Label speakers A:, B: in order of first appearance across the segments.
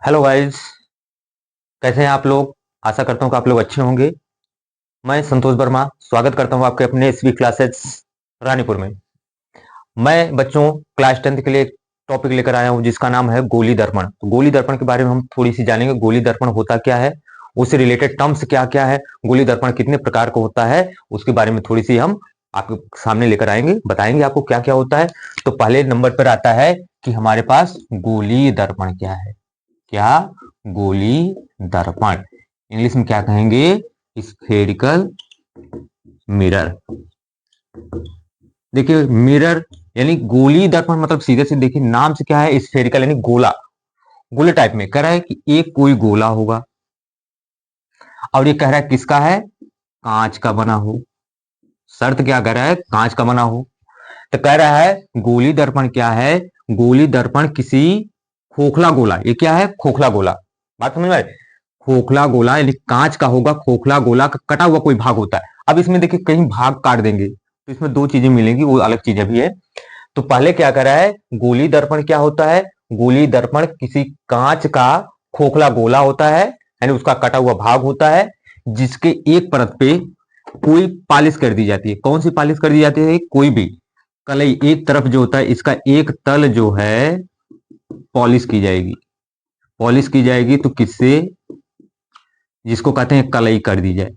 A: Hello guys. कैसे हैं आप लोग? आशा करता हूँ कि आप लोग अच्छे होंगे। मैं संतोष वर्मा स्वागत करता हूँ आपके अपने एसवी क्लासेस रानीपुर में। मैं बच्चों क्लास 10th के लिए एक टॉपिक लेकर आया हूँ जिसका नाम है गोली दर्पण। तो गोली दर्पण के बारे में हम थोड़ी सी जानेंगे। गोली दर्पण होता क्या है, उससे रिलेटेड टर्म्स क्या क्या है, गोली दर्पण कितने प्रकार का होता है, उसके बारे में थोड़ी सी हम आपके सामने लेकर आएंगे, बताएंगे आपको क्या क्या होता है। तो पहले नंबर पर आता है कि हमारे पास गोली दर्पण क्या है। क्या? गोली दर्पण। इंग्लिश में क्या कहेंगे? Spherical mirror. देखिए मिरर यानी गोली दर्पण मतलब सीधे से देखिए नाम से क्या है, स्फेरिकल यानी गोला, गोले टाइप में कह रहा है कि एक कोई गोला होगा और ये कह रहा है किसका है? कांच का बना हो। शर्त क्या कह रहा है? कांच का बना हो। तो कह रहा है गोली दर्पण क्या है? गोली दर्पण किसी खोखला गोला, ये क्या है? खोखला गोला। बात समझ में आए? खोखला गोला यानी कांच का होगा, खोखला गोला का कटा हुआ कोई भाग होता है। अब इसमें देखिए कहीं भाग काट देंगे तो इसमें दो चीजें मिलेंगी, वो अलग चीजें भी है। तो पहले क्या कर रहा है, गोली दर्पण क्या होता है? गोली दर्पण किसी कांच का खोखला गोला होता है यानी उसका कटा हुआ भाग होता है जिसके एक परत पे कोई पॉलिश कर दी जाती है। कौन सी पॉलिश कर दी जाती है? कोई भी कलई एक तरफ जो होता है इसका एक तल जो है पॉलिश की जाएगी। पॉलिश की जाएगी तो किससे? जिसको कहते हैं कलई कर दी जाए।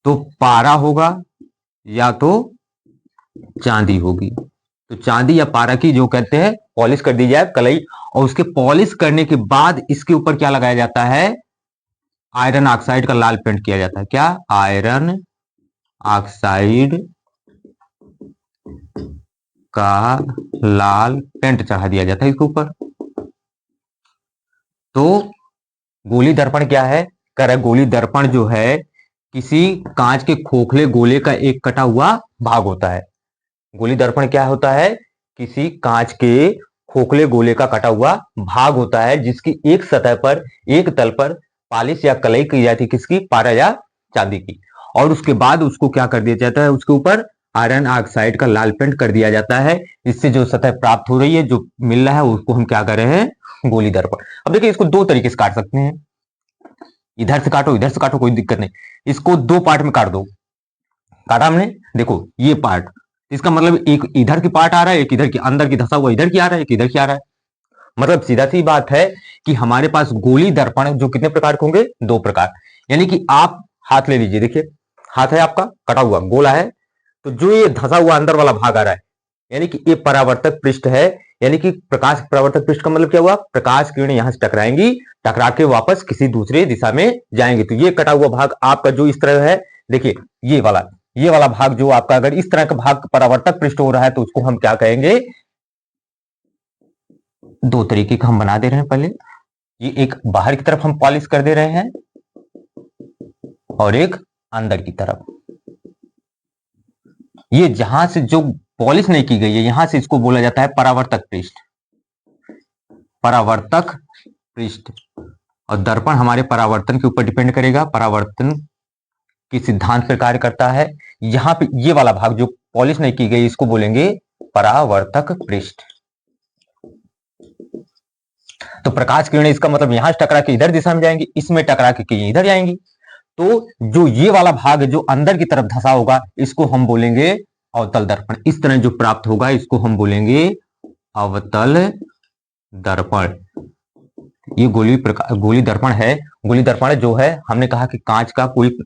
A: तो पारा होगा या तो चांदी होगी। तो चांदी या पारा की जो कहते हैं पॉलिश कर दी जाए कलई, और उसके पॉलिश करने के बाद इसके ऊपर क्या लगाया जाता है? आयरन ऑक्साइड का लाल पेंट किया जाता है। क्या? आयरन ऑक्साइड का लाल पेंट चढ़ा दिया जाता है इसके ऊपर। तो गोली दर्पण क्या है? कह रहा है गोली दर्पण जो है किसी कांच के खोखले गोले का एक कटा हुआ भाग होता है। गोली दर्पण क्या होता है? किसी कांच के खोखले गोले का कटा हुआ भाग होता है जिसकी एक सतह पर, एक तल पर पॉलिश या कलई की जाती है। किसकी? पारा या चांदी की। और उसके बाद उसको क्या कर दिया जाता है? उसके ऊपर आयरन ऑक्साइड का लाल पेंट कर दिया जाता है। इससे जो सतह प्राप्त हो रही है, जो मिल रहा है, उसको हम क्या कर रहे हैं? गोली दर्पण। अब देखिए इसको दो तरीके से काट सकते हैं, इधर से काटो इधर से काटो, कोई दिक्कत नहीं। इसको दो पार्ट में काट दो। काटा हमने, देखो ये पार्ट, इसका मतलब एक इधर की पार्ट आ रहा है, एक इधर की अंदर की धसा हुआ इधर की आ रहा है, एक इधर की आ रहा है। मतलब सीधा सी बात है कि हमारे पास गोली दर्पण जो कितने प्रकार के होंगे? दो प्रकार। यानी कि आप हाथ ले लीजिए, देखिए हाथ है आपका, कटा हुआ गोला है, तो जो ये धसा हुआ अंदर वाला भाग आ रहा है यानी कि ये परावर्तक पृष्ठ है। यानी कि प्रकाश परावर्तक पृष्ठ का मतलब क्या हुआ? प्रकाश किरण यहां से टकराएंगी, टकरा के वापस किसी दूसरे दिशा में जाएंगे। तो ये कटा हुआ भाग आपका जो इस तरह है, देखिए ये वाला भाग जो आपका अगर इस तरह का भाग परावर्तक पृष्ठ हो रहा है तो उसको हम क्या कहेंगे? दो तरीके का हम बना दे रहे हैं। पहले ये एक बाहर की तरफ हम पॉलिश कर दे रहे हैं और एक अंदर की तरफ। ये जहां से जो पॉलिश नहीं की गई है यहां से इसको बोला जाता है परावर्तक पृष्ठ। परावर्तक पृष्ठ। और दर्पण हमारे परावर्तन के ऊपर डिपेंड करेगा, परावर्तन के सिद्धांत पर कार्य करता है। यहां पे ये वाला भाग जो पॉलिश नहीं की गई इसको बोलेंगे परावर्तक पृष्ठ। तो प्रकाश किरणें इसका मतलब यहां से टकरा के इधर दिशा में जाएंगी, इसमें टकरा के इधर जाएंगी। तो जो ये वाला भाग जो अंदर की तरफ धसा होगा इसको हम बोलेंगे अवतल दर्पण। इस तरह जो प्राप्त होगा इसको हम बोलेंगे अवतल दर्पण। ये गोली दर्पण है। गोली दर्पण जो है हमने कहा कि कांच का कोई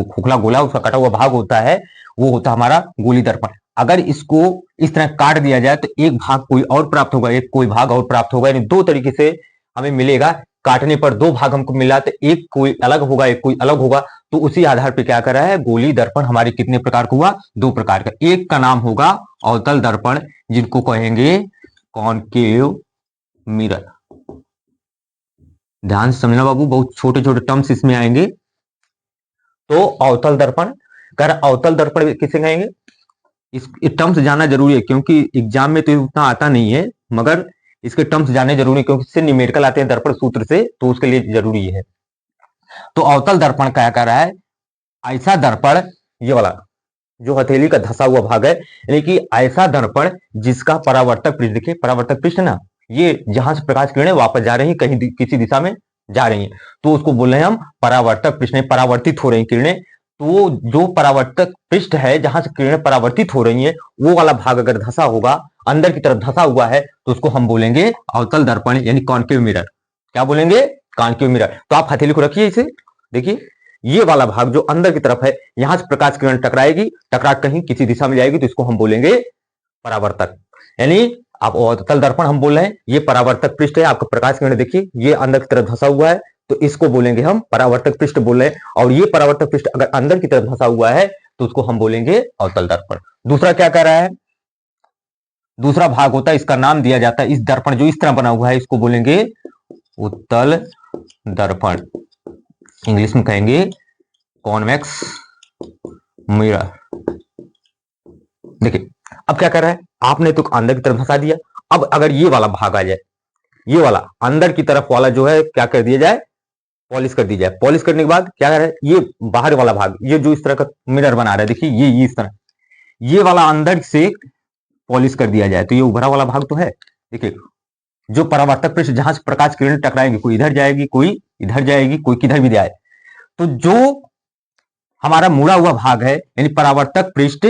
A: खोखला गोला उसका कटा हुआ भाग होता है, वो होता हमारा गोली दर्पण। अगर इसको इस तरह काट दिया जाए तो एक भाग कोई और प्राप्त होगा, एक कोई भाग और प्राप्त होगा, यानी दो तरीके से हमें मिलेगा। काटने पर दो भाग हमको मिला तो एक कोई अलग होगा, एक कोई अलग होगा। तो उसी आधार पर क्या कर रहा है? गोली दर्पण हमारे कितने प्रकार का हुआ? दो प्रकार का। एक का नाम होगा अवतल दर्पण जिनको कहेंगे कॉनकेव मिरर। ध्यान से समझना बाबू, बहुत छोटे छोटे टर्म्स इसमें आएंगे। तो अवतल दर्पण कर, अवतल दर्पण किसे कहेंगे? इस टर्म्स जानना जरूरी है क्योंकि एग्जाम में तो उतना आता नहीं है, मगर इसके टर्म्स जानने जरूरी है क्योंकि इससे न्यूमेरिकल आते हैं दर्पण सूत्र से, तो उसके लिए जरूरी है। तो अवतल दर्पण क्या कर रहा है? ऐसा दर्पण, ये वाला जो हथेली का धसा हुआ भाग है, यानी कि ऐसा दर्पण जिसका परावर्तक पृष्ठ, देखिए परावर्तक पृष्ठ ना, ये जहां से प्रकाश किरणें वापस जा रही हैं, कहीं किसी दिशा में जा रही हैं, तो उसको बोल रहे हैं हम परावर्तक पृष्ठ में परावर्तित हो रही किरणें। तो जो परावर्तक पृष्ठ है जहां से किरणें परावर्तित हो रही हैं, वो वाला भाग अगर धंसा होगा, अंदर की तरफ धंसा हुआ है, तो उसको हम बोलेंगे अवतल दर्पण यानी कॉन्केव मिरर। क्या बोलेंगे? Concave mirror. तो आप हथेली को रखिए, इसे देखिए, ये वाला भाग जो अंदर की तरफ है, यहां से प्रकाश किरण टकराएगी, टकरा कहीं किसी दिशा में जाएगी, तो इसको हम बोलेंगे परावर्तक। यानी आप अवतल दर्पण हम बोल रहे हैं, ये परावर्तक पृष्ठ है, आपका प्रकाश किरण देखिए ये अंदर की तरफ धंसा हुआ है, तो इसको बोलेंगे हम परावर्तक पृष्ठ बोल रहे हैं। और ये परावर्तक पृष्ठ अगर अंदर की तरफ धंसा हुआ है, तो उसको हम बोलेंगे अवतल दर्पण। दूसरा क्या कह रहा है? दूसरा भाग होता है, इसका नाम दिया जाता है, इस दर्पण जो इस तरह बना हुआ है, इसको बोलेंगे उत्तल दर्पण। इंग्लिश में कहेंगे कॉन्वेक्स मिरर। देखिए अब क्या कर रहा है, आपने तो अंदर की तरफ धंसा दिया, अब अगर ये वाला भाग आ जाए, ये वाला अंदर की तरफ वाला जो है क्या कर दिया जाए, पॉलिश कर दी जाए। पॉलिश करने के बाद क्या कर रहा है, ये बाहर वाला भाग, ये जो इस तरह का मिरर बना रहा है, देखिए ये इस तरह, ये वाला अंदर से पॉलिश कर दिया जाए, तो ये उभरा वाला भाग तो है। देखिए जो परावर्तक पृष्ठ जहां से प्रकाश किरण टकराएंगी, कोई इधर जाएगी, कोई इधर जाएगी, कोई किधर भी जाए, तो जो हमारा मुड़ा हुआ भाग है यानी परावर्तक पृष्ठ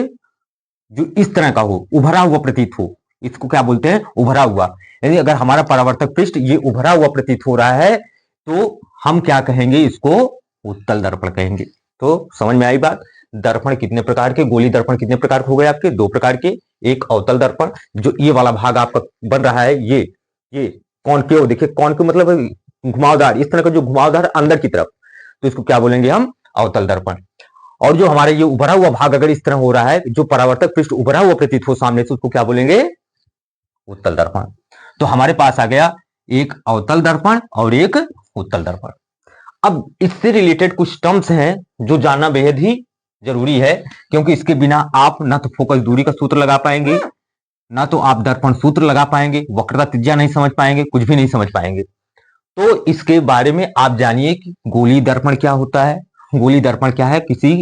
A: जो इस तरह का हो, उभरा हुआ प्रतीत हो, इसको क्या बोलते हैं? उभरा हुआ। यानी अगर हमारा परावर्तक पृष्ठ ये उभरा हुआ प्रतीत हो रहा है, तो हम क्या कहेंगे? इसको उत्तल दर्पण कहेंगे। तो समझ में आई बात? दर्पण कितने प्रकार के, गोली दर्पण कितने प्रकार के हो गए आपके? दो प्रकार के। एक अवतल दर्पण, जो ये वाला भाग आपका बन रहा है, ये कॉनकेव, देखिए कॉनकेव मतलब घुमावदार, इस तरह का जो घुमावदार अंदर की तरफ, तो इसको क्या बोलेंगे हम? अवतल दर्पण। और जो हमारे ये उभरा हुआ भाग अगर इस तरह हो रहा है, जो परावर्तक पृष्ठ उभरा हुआ प्रतीत हो सामने से, उसको क्या बोलेंगे? उत्तल दर्पण। तो हमारे पास आ गया एक अवतल दर्पण और एक उत्तल दर्पण। अब इससे रिलेटेड कुछ टर्म्स हैं जो जानना बेहद ही जरूरी है, क्योंकि इसके बिना आप ना तो फोकस दूरी का सूत्र लगा पाएंगे, ना तो आप दर्पण सूत्र लगा पाएंगे, वक्रता त्रिज्या नहीं समझ पाएंगे, कुछ भी नहीं समझ पाएंगे। तो इसके बारे में आप जानिए कि गोली दर्पण क्या होता है। गोली दर्पण क्या है? किसी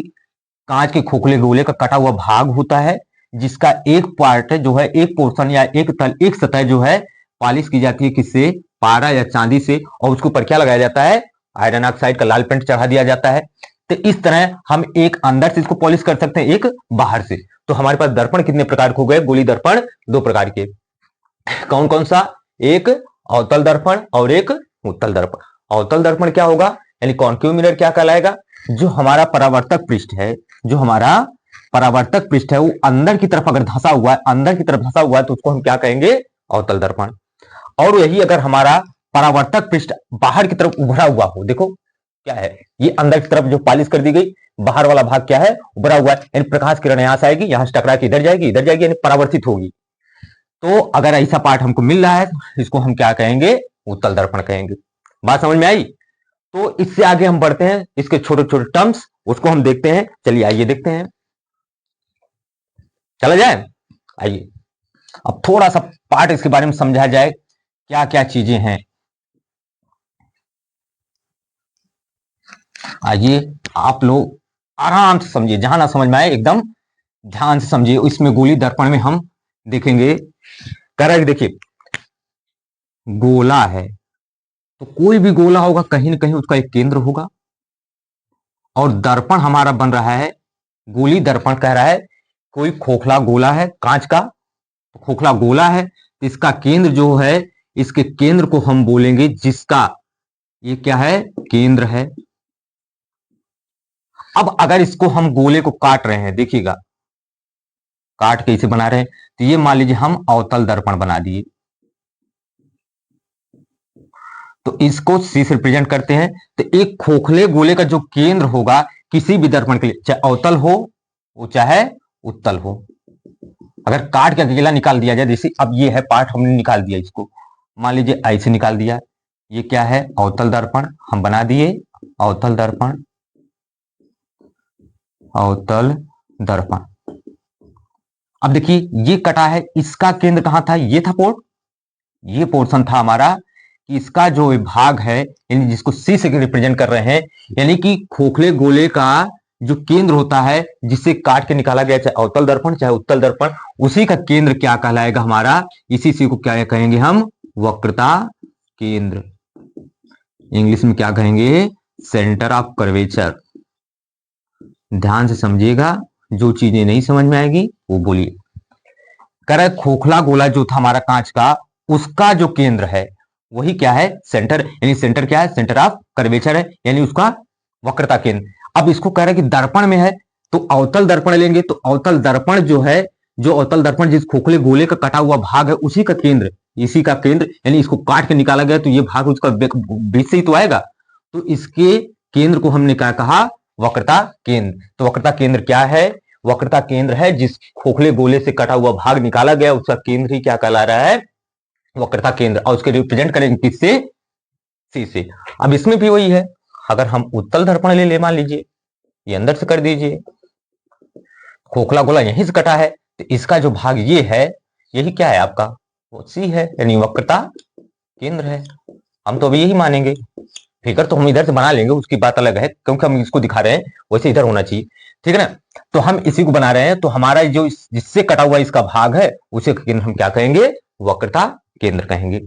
A: कांच के खोखले गोले का कटा हुआ भाग होता है, जिसका एक पार्ट जो है, एक पोर्शन या एक तल, एक सतह जो है पॉलिश की जाती है, किससे? पारा या चांदी से, और उसके ऊपर क्या लगाया जाता है? आयरन ऑक्साइड का लाल पेंट चढ़ा दिया जाता है। तो इस तरह हम एक अंदर से इसको पॉलिश कर सकते हैं, एक बाहर से। तो हमारे पास दर्पण कितने प्रकार के हो गए? गोली दर्पण दो प्रकार के। कौन कौन सा? एक अवतल दर्पण और एक उत्तल दर्पण। अवतल दर्पण क्या होगा? यानी कॉन्केव मिरर क्या कहलाएगा? जो हमारा परावर्तक पृष्ठ है, जो हमारा परावर्तक पृष्ठ है, वो अंदर की तरफ अगर धंसा हुआ है, अंदर की तरफ धंसा हुआ है, तो उसको हम क्या कहेंगे? अवतल दर्पण। और यही अगर हमारा परावर्तक पृष्ठ बाहर की तरफ उभरा हुआ हो, देखो क्या है, ये अंदर की तरफ जो पॉलिश कर दी गई, बाहर वाला भाग क्या है? उभरा हुआ है। यानी प्रकाश किरण यहां से आएगी, यहां से टकरा के इधर जाएगी, इधर जाएगी, यानी परावर्तित होगी। तो अगर ऐसा पार्ट हमको मिल रहा है, इसको हम क्या कहेंगे? उत्तल दर्पण कहेंगे। बात समझ में आई? तो इससे आगे हम बढ़ते हैं, इसके छोटे छोटे टर्म्स उसको हम देखते हैं। चलिए आइए देखते हैं, चला जाए। आइए अब थोड़ा सा पार्ट इसके बारे में समझा जाए, क्या क्या चीजें हैं। आइए आप लोग आराम से समझिए, जहां ना समझ में आए एकदम ध्यान से समझिए। इसमें गोली दर्पण में हम देखेंगे, करेक्ट। देखिए गोला है, तो कोई भी गोला होगा, कहीं ना कहीं उसका एक केंद्र होगा। और दर्पण हमारा बन रहा है, गोली दर्पण कह रहा है कोई खोखला गोला है कांच का, तो खोखला गोला है, तो इसका केंद्र जो है, इसके केंद्र को हम बोलेंगे, जिसका ये क्या है? केंद्र है। अब अगर इसको हम गोले को काट रहे हैं, देखिएगा काट के इसे बना रहे हैं, तो ये मान लीजिए हम अवतल दर्पण बना दिए, तो इसको सी से रिप्रेजेंट करते हैं। तो एक खोखले गोले का जो केंद्र होगा किसी भी दर्पण के लिए, चाहे अवतल हो वो चाहे उत्तल हो, अगर काट के अकेला निकाल दिया जाए, जैसे अब ये है पार्ट हमने निकाल दिया, इसको मान लीजिए ऐसे निकाल दिया, ये क्या है? अवतल दर्पण हम बना दिए, अवतल दर्पण, अवतल दर्पण। अब देखिए ये कटा है, इसका केंद्र कहां था? ये था पोर्ट, ये पोर्शन था हमारा, कि इसका जो भाग है, यानी जिसको सी से रिप्रेजेंट कर रहे हैं, यानी कि खोखले गोले का जो केंद्र होता है, जिसे काट के निकाला गया, चाहे अवतल दर्पण चाहे उत्तल दर्पण, उसी का केंद्र क्या कहलाएगा हमारा? इसी सी को क्या कहेंगे हम? वक्रता केंद्र, इंग्लिश में क्या कहेंगे, सेंटर ऑफ कर्वेचर। ध्यान से समझिएगा, जो चीजें नहीं समझ में आएगी वो बोलिए। कह रहा है खोखला गोला जो था हमारा कांच का, उसका जो केंद्र है वही क्या है, सेंटर, यानी सेंटर क्या है, सेंटर ऑफ कर्वेचर है, यानी उसका वक्रता केंद्र। अब इसको कह रहा है कि दर्पण में है, तो अवतल दर्पण लेंगे, तो अवतल दर्पण जो है, जो अवतल दर्पण जिस खोखले गोले का कटा हुआ भाग है उसी का केंद्र, इसी का केंद्र, यानी इसको काट के निकाला गया तो ये भाग उसका बीच से ही तो आएगा, तो इसके केंद्र को हमने क्या कहा, वक्रता केंद्र। तो वक्रता केंद्र क्या है, वक्रता केंद्र है जिस खोखले गोले से कटा हुआ भाग निकाला गया उसका केंद्र ही क्या कहला रहा है, वक्रता केंद्र। और उसके रिप्रेजेंट करेंगे किससे, सी से। अब इसमें भी वही है, अगर हम उत्तल दर्पण ले मान लीजिए, ये अंदर से कर दीजिए, खोखला गोला यहीं से कटा है, तो इसका जो भाग ये है, यही क्या है आपका, वो सी है, यानी वक्रता केंद्र है। हम तो अभी यही मानेंगे, फिगर तो हम इधर से बना लेंगे, उसकी बात अलग है, क्योंकि हम इसको दिखा रहे हैं वैसे इधर होना चाहिए, ठीक है ना। तो हम इसी को बना रहे हैं, तो हमारा जो जिससे कटा हुआ इसका भाग है उसे केंद्र हम क्या कहेंगे, वक्रता केंद्र कहेंगे।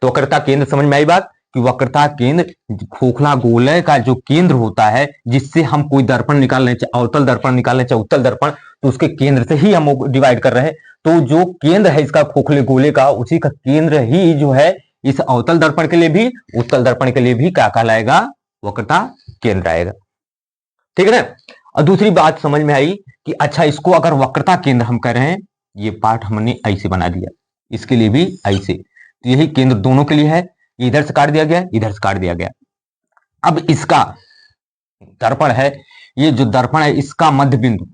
A: तो वक्रता केंद्र समझ में आई बात, कि वक्रता केंद्र खोखला गोले का जो केंद्र होता है, जिससे हम कोई दर्पण निकाल लें, चाहे अवतल दर्पण निकाल लें चाहे उत्तल दर्पण, तो उसके केंद्र से ही हम डिवाइड कर रहे हैं। तो जो केंद्र है इसका खोखले गोले का, उसी का केंद्र ही जो है इस अवतल दर्पण के लिए भी, उत्तल दर्पण के लिए भी क्या कहलाएगा, वक्रता केंद्र आएगा, ठीक है ना। और दूसरी बात समझ में आई कि अच्छा इसको अगर वक्रता केंद्र हम कह रहे हैं, ये पार्ट हमने ऐसे बना दिया, इसके लिए भी ऐसे, तो यही केंद्र दोनों के लिए है, इधर से काट दिया गया, इधर से काट दिया गया। अब इसका दर्पण है, ये जो दर्पण है इसका मध्य बिंदु,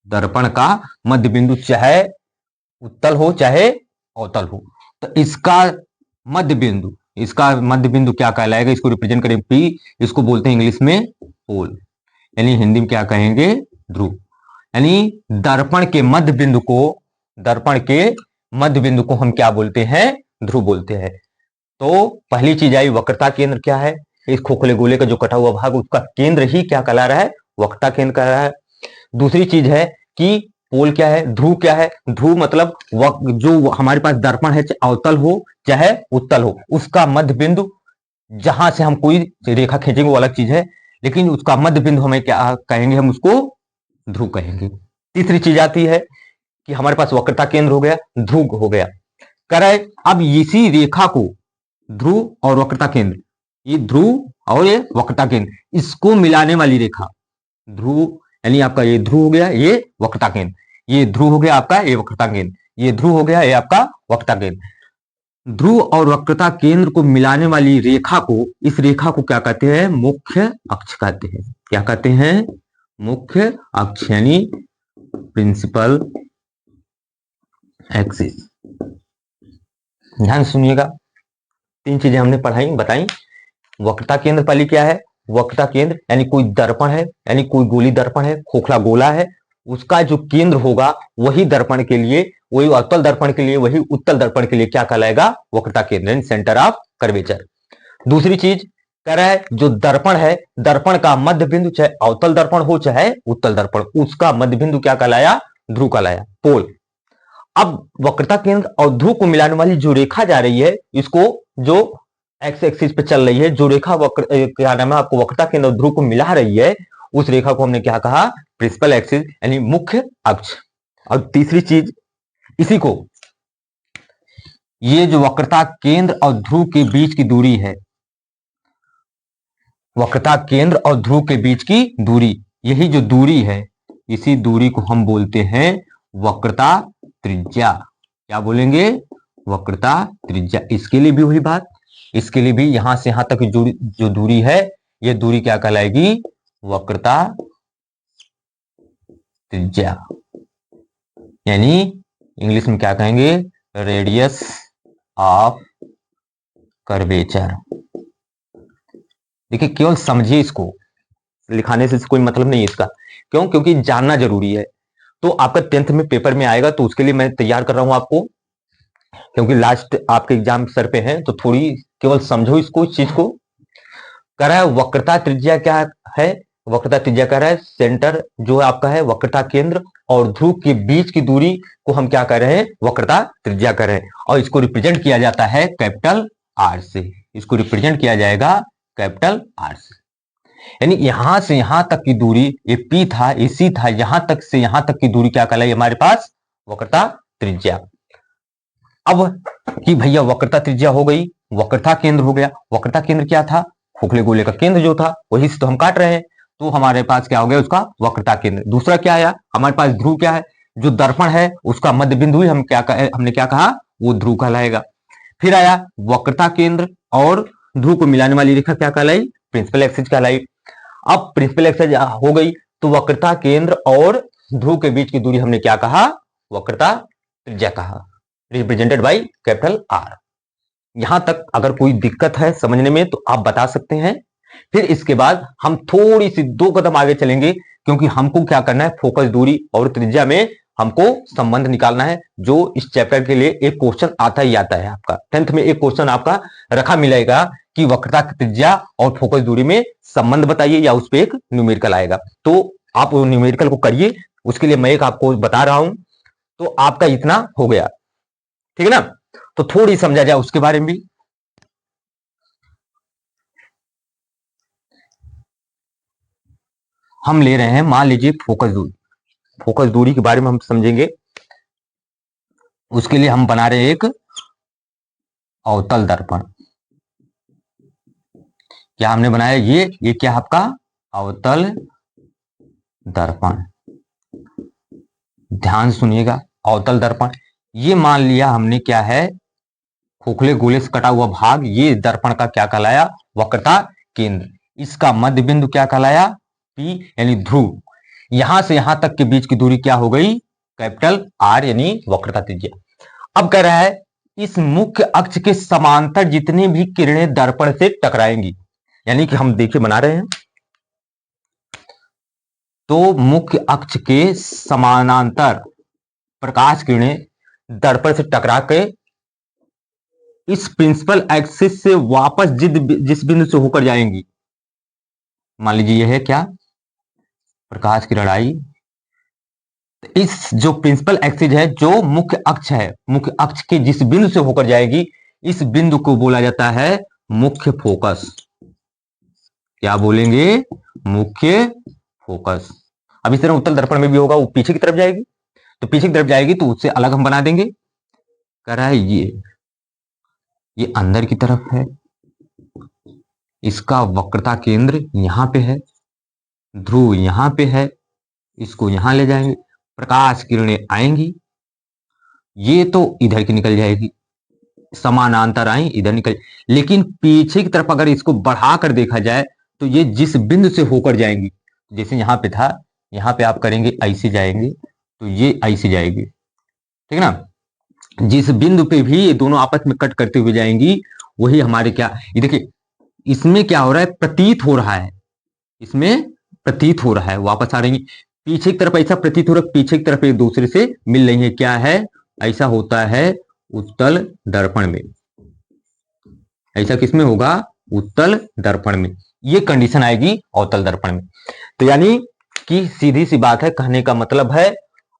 A: दर्पण का मध्य बिंदु चाहे उत्तल हो चाहे अवतल हो, तो इसका मध्य बिंदु, इसका मध्य बिंदु क्या कहलाएगा, इसको रिप्रेजेंट करें पी, इसको बोलते हैं इंग्लिश में पोल, यानी हिंदी में क्या कहेंगे, ध्रुव। यानी दर्पण के मध्य बिंदु को, दर्पण के मध्य बिंदु को हम क्या बोलते हैं, ध्रुव बोलते हैं। तो पहली चीज आई वक्रता केंद्र क्या है, इस खोखले गोले का जो कटा हुआ भाग उसका केंद्र ही क्या कहला रहा है, वक्रता केंद्र कहला रहा है। दूसरी चीज है कि पोल क्या है, ध्रुव क्या है, ध्रुव मतलब जो हमारे पास दर्पण है, चाहे अवतल हो चाहे उत्तल हो, उसका मध्य बिंदु जहां से हम कोई रेखा खींचेंगे वो अलग चीज है, लेकिन उसका मध्य बिंदु हमें क्या कहेंगे, हम उसको ध्रुव कहेंगे। तीसरी चीज आती है कि हमारे पास वक्रता केंद्र हो गया, ध्रुव हो गया, कह रहा है अब इसी रेखा को ध्रुव और वक्रता केंद्र, ये ध्रुव और ये वक्रता केंद्र, इसको मिलाने वाली रेखा, ध्रुव यानी आपका ये ध्रुव हो गया, ये वक्रता केंद्र, ये ध्रुव हो गया आपका, ये वक्रता केंद्र, ये ध्रुव हो गया, ये आपका वक्रता केंद्र। ध्रुव और वक्रता केंद्र को मिलाने वाली रेखा को, इस रेखा को क्या कहते हैं, मुख्य अक्ष कहते हैं। क्या कहते हैं, मुख्य अक्ष, यानी प्रिंसिपल एक्सिस। ध्यान सुनिएगा, तीन चीजें हमने पढ़ाई बताई। वक्रता केंद्र पहले क्या है, वक्रता केंद्र यानी कोई दर्पण है, यानी कोई गोली दर्पण है, खोखला गोला है, उसका जो केंद्र होगा वही दर्पण के लिए, वही अवतल दर्पण के लिए, वही उत्तल दर्पण के लिए क्या कहलाएगा, वक्रता केंद्र यानी सेंटर ऑफ कर्वेचर। दूसरी चीज कह रहा है जो दर्पण है, दर्पण का मध्य बिंदु चाहे अवतल दर्पण हो चाहे उत्तल दर्पण, उसका मध्य बिंदु क्या कहलाया, ध्रुव कहलाया, पोल। अब वक्रता केंद्र और ध्रुव को मिलाने वाली जो रेखा जा रही है, इसको जो एक्स एक्सिस पे चल रही है, जो रेखा क्या नाम है आपको, वक्रता केंद्र और ध्रुव को मिला रही है, उस रेखा को हमने क्या कहा, प्रिंसिपल एक्सिस यानी मुख्य अक्ष। और तीसरी चीज इसी को, ये जो वक्रता केंद्र और ध्रुव के बीच की दूरी है, वक्रता केंद्र और ध्रुव के बीच की दूरी, यही जो दूरी है, इसी दूरी को हम बोलते हैं वक्रता त्रिज्या। क्या बोलेंगे, वक्रता त्रिज्या। इसके लिए भी वही बात, इसके लिए भी यहां से यहां तक की जो दूरी है, ये दूरी क्या कहलाएगी, वक्रता त्रिज्या, यानी इंग्लिश में क्या कहेंगे, रेडियस ऑफ कर्वेचर। देखिए केवल समझिए, इसको लिखाने से कोई मतलब नहीं है इसका, क्यों, क्योंकि जानना जरूरी है। तो आपका 10th में पेपर में आएगा, तो उसके लिए मैं तैयार कर रहा हूं आपको, क्योंकि लास्ट आपके एग्जाम सर पे है, तो थोड़ी केवल समझो इसको, इस चीज को। कह रहा है वक्रता त्रिज्या क्या है, वक्रता त्रिज्या कह रहा है सेंटर जो है आपका है वक्रता केंद्र, और ध्रुव के बीच की दूरी को हम क्या कर रहे हैं, वक्रता त्रिज्या कर रहे हैं, और इसको रिप्रेजेंट किया जाता है कैपिटल आर से। इसको रिप्रेजेंट किया जाएगा कैपिटल आर से। यानी यहां से यहां तक की दूरी, ये पी था, ये सी था, यहां तक से यहां तक की दूरी क्या कहलाई हमारे पास, वक्रता त्रिज्या। अब कि भैया वक्रता त्रिज्या हो गई, वक्रता केंद्र हो गया। वक्रता केंद्र क्या था, खोखले गोले का केंद्र जो था वही से तो हम काट रहे हैं, तो हमारे पास क्या हो गया उसका वक्रता केंद्र। दूसरा क्या आया हमारे पास, ध्रुव क्या है, जो दर्पण है उसका मध्य बिंदु ही हमने क्या कहा, वो ध्रुव कहलाएगा। फिर आया वक्रता केंद्र और ध्रुव को मिलाने वाली रेखा क्या कहलाई, प्रिंसिपल एक्सिस कहलाई। अब प्रिंसिपल एक्सिस हो गई तो वक्रता केंद्र और ध्रुव के बीच की दूरी हमने क्या कहा, वक्रता त्रिज्या कहा, रिप्रेजेंटेड बाय कैपिटल आर। यहां तक अगर कोई दिक्कत है समझने में तो आप बता सकते हैं। फिर इसके बाद हम थोड़ी सी 2 कदम आगे चलेंगे, क्योंकि हमको क्या करना है, फोकस दूरी और त्रिज्या में हमको संबंध निकालना है, जो इस चैप्टर के लिए एक क्वेश्चन आता ही आता है। आपका 10th में एक क्वेश्चन आपका रखा मिलेगा कि वक्रता त्रिज्या और फोकस दूरी में संबंध बताइए, या उस पर एक न्यूमेरिकल आएगा। तो आप वो न्यूमेरिकल को करिए, उसके लिए मैं एक आपको बता रहा हूं। तो आपका इतना हो गया, ठीक है ना। तो थोड़ी समझा जाए उसके बारे में भी। हम ले रहे हैं, मान लीजिए फोकस दूरी, फोकस दूरी के बारे में हम समझेंगे। उसके लिए हम बना रहे हैं एक अवतल दर्पण। क्या हमने बनाया, ये क्या आपका अवतल दर्पण। ध्यान सुनिएगा, अवतल दर्पण, ये मान लिया हमने क्या है, खोखले गोले से कटा हुआ भाग, ये दर्पण का क्या कहलाया, वक्रता केंद्र। इसका मध्य बिंदु क्या कहलाया, पी यानी ध्रुव। यहां से यहां तक के बीच की दूरी क्या हो गई, कैपिटल आर यानी वक्रता त्रिज्या। अब कह रहा है इस मुख्य अक्ष के समांतर जितनी भी किरणें दर्पण से टकराएंगी, यानी कि हम देखिए बना रहे हैं, तो मुख्य अक्ष के समानांतर प्रकाश किरणें दर्पण से टकरा के इस प्रिंसिपल एक्सिस से वापस जिस बिंदु से होकर जाएंगी, मान लीजिए यह है क्या, प्रकाश की लड़ाई। इस जो प्रिंसिपल एक्सिस है, जो मुख्य अक्ष है, मुख्य अक्ष के जिस बिंदु से होकर जाएगी, इस बिंदु को बोला जाता है मुख्य फोकस। क्या बोलेंगे, मुख्य फोकस। अब इस तरह उत्तल दर्पण में भी होगा, वो पीछे की तरफ जाएगी, तो पीछे की तरफ जाएगी तो उससे अलग हम बना देंगे। कह रहा है ये अंदर की तरफ है, इसका वक्रता केंद्र यहां पे है, ध्रुव यहां पे है, इसको यहां ले जाएंगे, प्रकाश किरणें आएंगी, ये तो इधर की निकल जाएगी, समानांतर आई इधर निकल। लेकिन पीछे की तरफ अगर इसको बढ़ाकर देखा जाए तो ये जिस बिंदु से होकर जाएंगी, जैसे यहां पे था, यहां पे आप करेंगे ऐसे जाएंगे तो ये ऐसे जाएगी, ठीक है ना। जिस बिंदु पे भी ये दोनों आपस में कट करते हुए जाएंगी, वही हमारे क्या, ये देखिए इसमें क्या हो रहा है, प्रतीत हो रहा है, इसमें प्रतीत हो रहा है वापस आ रही है। पीछे की तरफ ऐसा प्रतीत हो रहा है, पीछे की तरफ एक दूसरे से मिल रही है, क्या है, ऐसा होता है उत्तल दर्पण में। ऐसा किसमें होगा, उत्तल दर्पण में। ये कंडीशन आएगी अवतल दर्पण में। तो यानी कि सीधी सी बात है, कहने का मतलब है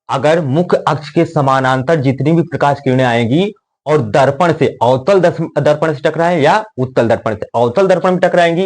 A: अगर मुख्य अक्ष के समानांतर जितनी भी प्रकाश किरणें आएंगी और दर्पण से, अवतल दर्पण से टकराए या उत्तल दर्पण से, अवतल दर्पण में टकराएंगी,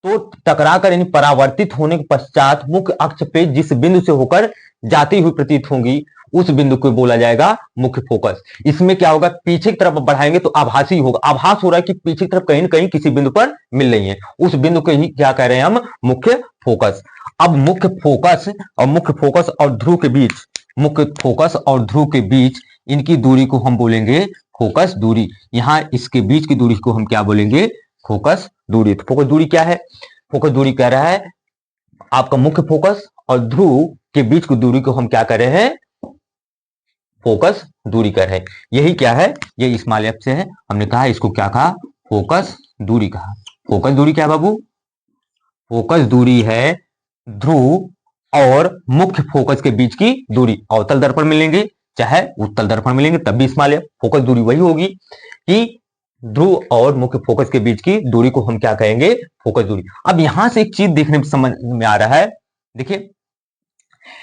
A: तो टकराकर यानी परावर्तित होने के पश्चात मुख्य अक्ष पे जिस बिंदु से होकर जाती हुई प्रतीत होंगी, उस बिंदु को बोला जाएगा मुख्य फोकस। इसमें क्या होगा, पीछे की तरफ बढ़ाएंगे तो आभासी होगा, आभास हो रहा है कि पीछे की तरफ कहीं ना कहीं किसी बिंदु पर मिल रही है, उस बिंदु को ही क्या कह रहे हैं हम, मुख्य फोकस। अब मुख्य फोकस और ध्रुव के बीच, मुख्य फोकस और ध्रुव के बीच इनकी दूरी को हम बोलेंगे फोकस दूरी। यहां इसके बीच की दूरी को हम क्या बोलेंगे, फोकस दूरी। तो फोकस दूरी क्या है, फोकस दूरी कह रहा है आपका मुख्य फोकस और ध्रुव के बीच की दूरी को हम क्या कर रहे हैं, फोकस दूरी कर रहे हैं। यही क्या है, ये स्मॉल एफ से है, हमने कहा इसको क्या कहा, फोकस दूरी कहा। फोकस दूरी क्या बाबू, फोकस दूरी है ध्रुव और मुख्य फोकस के बीच की दूरी। अवतल दर्पण मिलेंगे चाहे उत्तल दर्पण मिलेंगे तब भी स्मॉल एफ। फोकस दूरी वही होगी कि ध्रुव और मुख्य फोकस के बीच की दूरी को हम क्या कहेंगे? फोकस दूरी। अब यहां से एक चीज देखने में समझ में आ रहा है, देखिए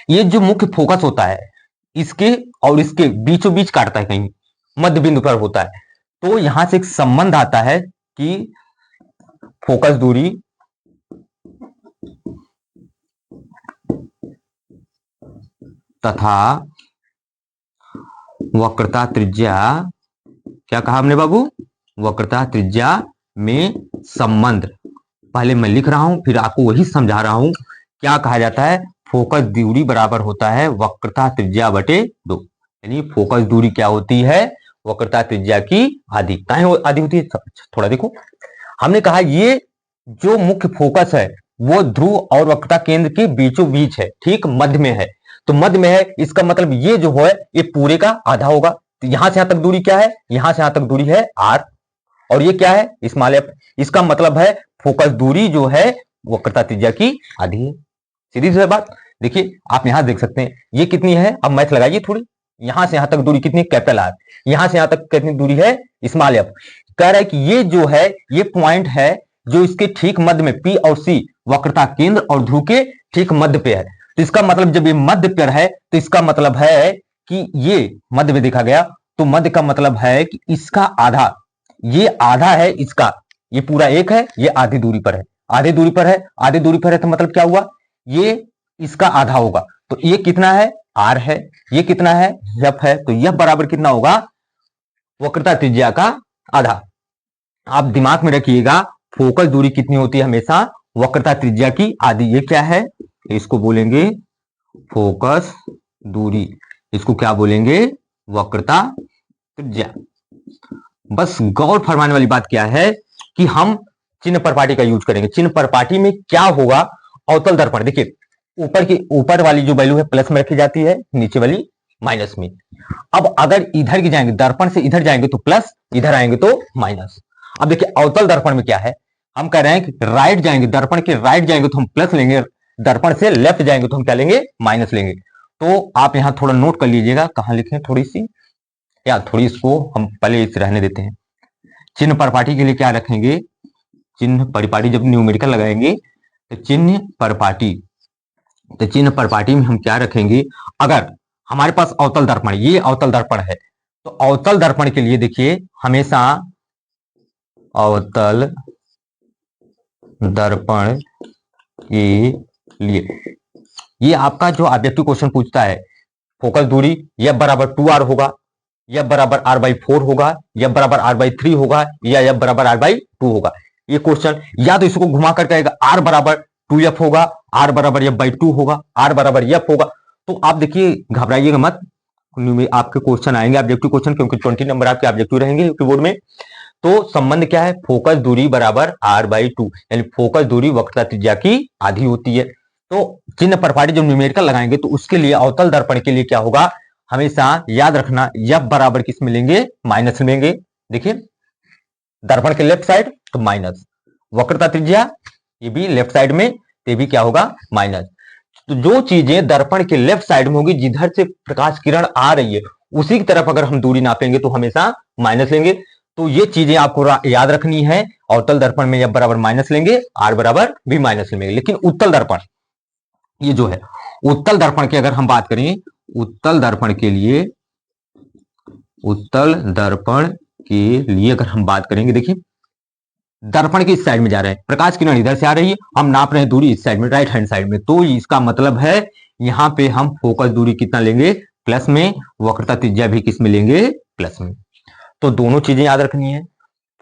A: ये जो मुख्य फोकस होता है इसके और इसके बीचों बीच काटता है, कहीं मध्य बिंदु पर होता है। तो यहां से एक संबंध आता है कि फोकस दूरी तथा वक्रता त्रिज्या, क्या कहा हमने बाबू? वक्रता त्रिज्या में संबंध। पहले मैं लिख रहा हूं फिर आपको वही समझा रहा हूं। क्या कहा जाता है? फोकस दूरी बराबर होता है वक्रता त्रिज्या बटे 2। यानी फोकस दूरी क्या होती है? वक्रता त्रिज्या की आधी। काहे आधी होती है? थोड़ा देखो, हमने कहा ये जो मुख्य फोकस है वो ध्रुव और वक्रता केंद्र के बीचों बीच है, ठीक मध्य में है। तो मध्य में है, इसका मतलब ये जो है ये पूरे का आधा होगा। तो यहां से यहां तक दूरी क्या है? यहां से यहां तक दूरी है r, और ये क्या है? Small f। इसका मतलब है फोकस दूरी जो है वक्रता त्रिज्या की आधी है। सीधी सी बात। देखिए आप यहां देख सकते हैं ये कितनी है, अब मैथ लगाइए थोड़ी। यहां से यहां तक दूरी कितनी? Capital R. यहां से यहां तक कितनी दूरी है? Small F. कह रहा है कि ये जो है ये पॉइंट है जो इसके ठीक मध्य में, पी और सी वक्रता केंद्र और ध्रुव के ठीक मध्य पे है। तो इसका मतलब जब ये मध्य पर है तो इसका मतलब है कि ये मध्य में देखा गया, तो मध्य का मतलब है कि इसका आधा, ये आधा है इसका, ये पूरा एक है, ये आधी दूरी पर है। आधी दूरी पर है, आधी दूरी पर है तो मतलब क्या हुआ? ये इसका आधा होगा। तो ये कितना है? आर है। ये कितना है? एफ है। तो यह बराबर कितना होगा? वक्रता त्रिज्या का आधा। आप दिमाग में रखिएगा फोकस दूरी कितनी होती है? हमेशा वक्रता त्रिज्या की आधी। ये क्या है? इसको बोलेंगे फोकस दूरी। इसको क्या बोलेंगे? वक्रता त्रिज्या। बस गौर फरमाने वाली बात क्या है कि हम चिन्ह परपाटी का यूज करेंगे। चिन्ह परपाटी में क्या होगा? अवतल दर्पण, देखिए ऊपर वाली जो वैल्यू है प्लस में रखी जाती है, नीचे वाली माइनस में। अब अगर इधर की जाएंगे, दर्पण से इधर जाएंगे तो प्लस, इधर आएंगे तो माइनस। अब देखिए अवतल दर्पण में क्या है, हम कह रहे हैं कि राइट जाएंगे, दर्पण के राइट जाएंगे तो हम प्लस लेंगे, दर्पण से लेफ्ट जाएंगे तो हम क्या लेंगे? माइनस लेंगे। तो आप यहां थोड़ा नोट कर लीजिएगा, कहां लिखे थोड़ी सी, या थोड़ी इसको हम पहले इस रहने देते हैं। चिन्ह परपाटी के लिए क्या रखेंगे? चिन्ह परिपाटी जब न्यूमेरिकल लगाएंगे तो चिन्ह परपाटी, तो चिन्ह परपाटी में हम क्या रखेंगे? अगर हमारे पास अवतल दर्पण, ये अवतल दर्पण है, तो अवतल दर्पण के लिए देखिए हमेशा अवतल दर्पण के लिए ये आपका जो ऑब्जेक्टिव क्वेश्चन पूछता है, फोकस दूरी यह बराबर 2r होगा, यह बराबर r/4 होगा, यह बराबर r/3 होगा, या यह बराबर r/2 होगा। ये क्वेश्चन या तो इसको घुमा कर कहेगा r बराबर 2f होगा, r बराबर f/2 होगा, r बराबर f होगा। तो आप देखिए घबराइएगा मत, आपके क्वेश्चन आएंगे ऑब्जेक्टिव क्वेश्चन, क्योंकि 20 नंबर आपके ऑब्जेक्टिव रहेंगे कीबोर्ड में। तो संबंध क्या है? फोकस दूरी बराबर r/2, यानी फोकस दूरी वक्रता त्रिज्या की आधी होती है। तो चिन्ह परपाटी जब न्यूमेरिकल लगाएंगे तो उसके लिए अवतल दर्पण के लिए क्या होगा? हमेशा याद रखना f बराबर किस में लेंगे? माइनस लेंगे। देखिए दर्पण के लेफ्ट साइड तो माइनस, वक्रता त्रिज्या ये भी लेफ्ट साइड में, ये भी क्या होगा? माइनस। तो जो चीजें दर्पण के लेफ्ट साइड में होगी, जिधर से प्रकाश किरण आ रही है उसी की तरफ अगर हम दूरी नापेंगे तो हमेशा माइनस लेंगे। तो ये चीजें आपको याद रखनी है। अवतल दर्पण में f बराबर माइनस लेंगे, r बराबर भी माइनस लेंगे। लेकिन उत्तल दर्पण, ये जो है उत्तल दर्पण की अगर हम बात करें, उत्तल दर्पण के लिए, उत्तल दर्पण के लिए अगर हम बात करेंगे, देखिए दर्पण की इस साइड में जा रहे हैं, प्रकाश किरण इधर से आ रही है, हम नाप रहे हैं दूरी इस साइड में, राइट हैंड साइड में। तो इसका मतलब है यहां पे हम फोकस दूरी कितना लेंगे? प्लस में, वक्रता त्रिज्या भी किस में लेंगे? प्लस में। तो दोनों चीजें याद रखनी है।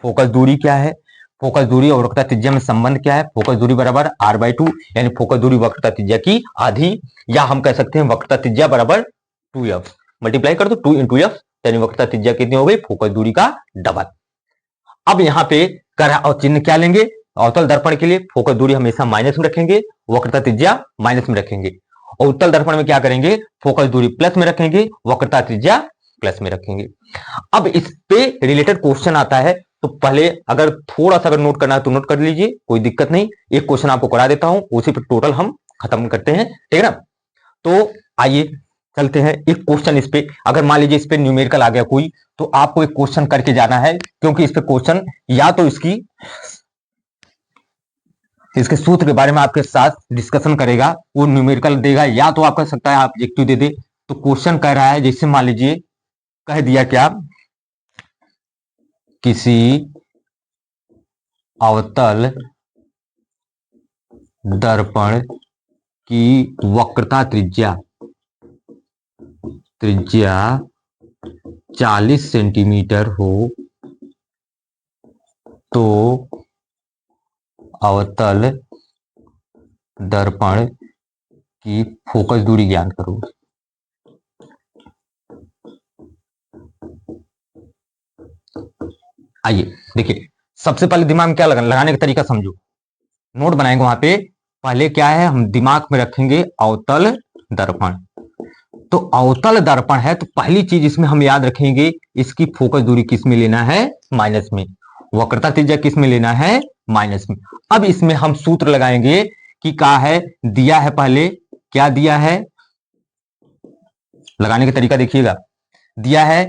A: फोकस दूरी क्या है? फोकस दूरी और वक्रता त्रिज्या में संबंध क्या है? फोकस दूरी बराबर r/2, यानी फोकस दूरी वक्रता त्रिज्या की आधी, या हम कह सकते हैं वक्रता त्रिज्या बराबर 2f। मल्टीप्लाई कर दो 2 × f, यानी वक्रता त्रिज्या कितनी हो गई? फोकस दूरी का डबल। अब यहां पे कर और चिन्ह क्या लेंगे? अवतल दर्पण के लिए फोकस दूरी हमेशा माइनस में रखेंगे, वक्रता त्रिज्या माइनस में रखेंगे। और उत्तल दर्पण में क्या करेंगे? फोकस दूरी प्लस में रखेंगे, वक्रता त्रिज्या प्लस में रखेंगे। अब इस पे रिलेटेड क्वेश्चन आता है, तो पहले अगर थोड़ा सा अगर नोट करना है तो नोट कर लीजिए, कोई दिक्कत नहीं। एक क्वेश्चन आपको करा देता हूं, उसी पर टोटल हम खत्म करते हैं, ठीक है ना? तो आइए चलते हैं एक क्वेश्चन इस पे, अगर मान लीजिए इस पे न्यूमेरिकल आ गया कोई, तो आपको एक क्वेश्चन करके जाना है, क्योंकि इस पे क्वेश्चन या तो इसके सूत्र के बारे में आपके साथ डिस्कशन करेगा, वो न्यूमेरिकल देगा, या तो आप कर सकता है ऑब्जेक्टिव दे दे। तो क्वेश्चन कह रहा है, जैसे मान लीजिए कह दिया क्या, किसी अवतल दर्पण की वक्रता त्रिज्या 40 सेंटीमीटर हो तो अवतल दर्पण की फोकस दूरी ज्ञात करो। आइए देखिए, सबसे पहले दिमाग में क्या लगाने का तरीका समझो, नोट बनाएंगे वहां पे। पहले क्या है, हम दिमाग में रखेंगे अवतल दर्पण। तो अवतल दर्पण है तो पहली चीज इसमें हम याद रखेंगे, इसकी फोकस दूरी किस में लेना है, माइनस में। वक्रता त्रिज्या किस में लेना है, माइनस में। अब इसमें हम सूत्र लगाएंगे कि क्या है, दिया है, पहले क्या दिया है, लगाने का तरीका देखिएगा। दिया है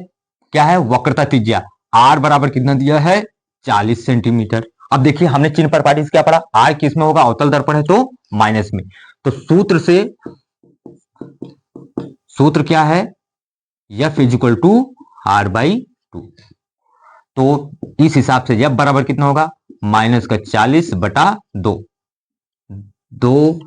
A: क्या है, वक्रता त्रिज्या आर बराबर कितना दिया है, 40 सेंटीमीटर। अब देखिए हमने चिन्ह पर पार्टी क्या पढ़ा, आर किस में होगा, अवतल दर्पण है तो माइनस में। तो सूत्र क्या है, F equal to R by 2। तो इस हिसाब से F बराबर कितना होगा, माइनस का 40/2, 2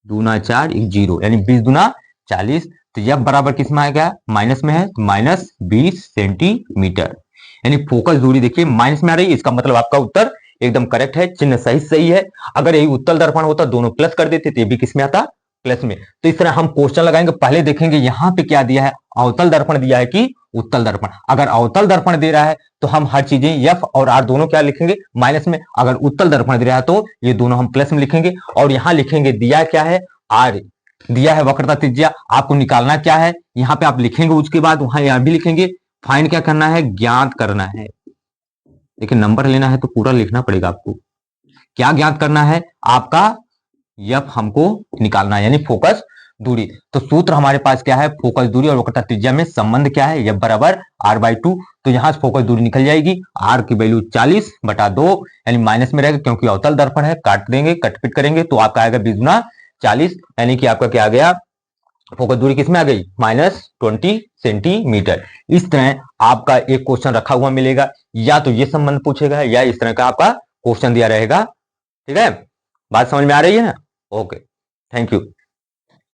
A: दूना 4 1 0, यानी 20 दूना 40। तो F बराबर किस में आएगा, माइनस में है, तो माइनस 20 सेंटीमीटर। यानी फोकस दूरी देखिए माइनस में आ रही है, इसका मतलब आपका उत्तर एकदम करेक्ट है, चिन्ह सही है। अगर यही उत्तल दर्पण होता दोनों प्लस कर देते तो ये भी किस में आता, प्लस में। तो इस तरह हम क्वेश्चन लगाएंगे, पहले देखेंगे यहां पे क्या दिया है, अवतल दर्पण दिया है कि उत्तल दर्पण। अगर अवतल दर्पण दे रहा है तो हम हर चीजें F और R दोनों क्या लिखेंगे, माइनस में। अगर उत्तल दर्पण दे रहा है तो ये दोनों हम प्लस में लिखेंगे। और यहां लिखेंगे दिया क्या है, R दिया है वक्रता त्रिज्या, आपको निकालना क्या है, यहां पे आप लिखेंगे, उसके बाद वहां यहां भी लिखेंगे, फाइंड क्या करना है, ज्ञात करना है। लेकिन नंबर लेना है तो पूरा लिखना पड़ेगा आपको। क्या ज्ञात करना है, आपका F हमको निकालना है, यानी फोकस दूरी। तो सूत्र हमारे पास क्या है, फोकस दूरी और वक्रता त्रिज्या में संबंध क्या है, F बराबर R/2। तो यहां से फोकस दूरी निकल जाएगी, R की वैल्यू 40/2, यानी माइनस में रहेगा, क्योंकि अवतल दर्पण है, काट देंगे, कटपिट करेंगे तो आपका आएगा 20 गुना 40, यानी कि आपका क्या आ गया, फोकस दूरी किसमें आ गई, -20 सेंटीमीटर। इस तरह आपका एक क्वेश्चन रखा हुआ मिलेगा, या तो ये संबंध पूछेगा या इस तरह का आपका क्वेश्चन दिया रहेगा। ठीक है, बात समझ में आ रही है ना, ओके, थैंक यू।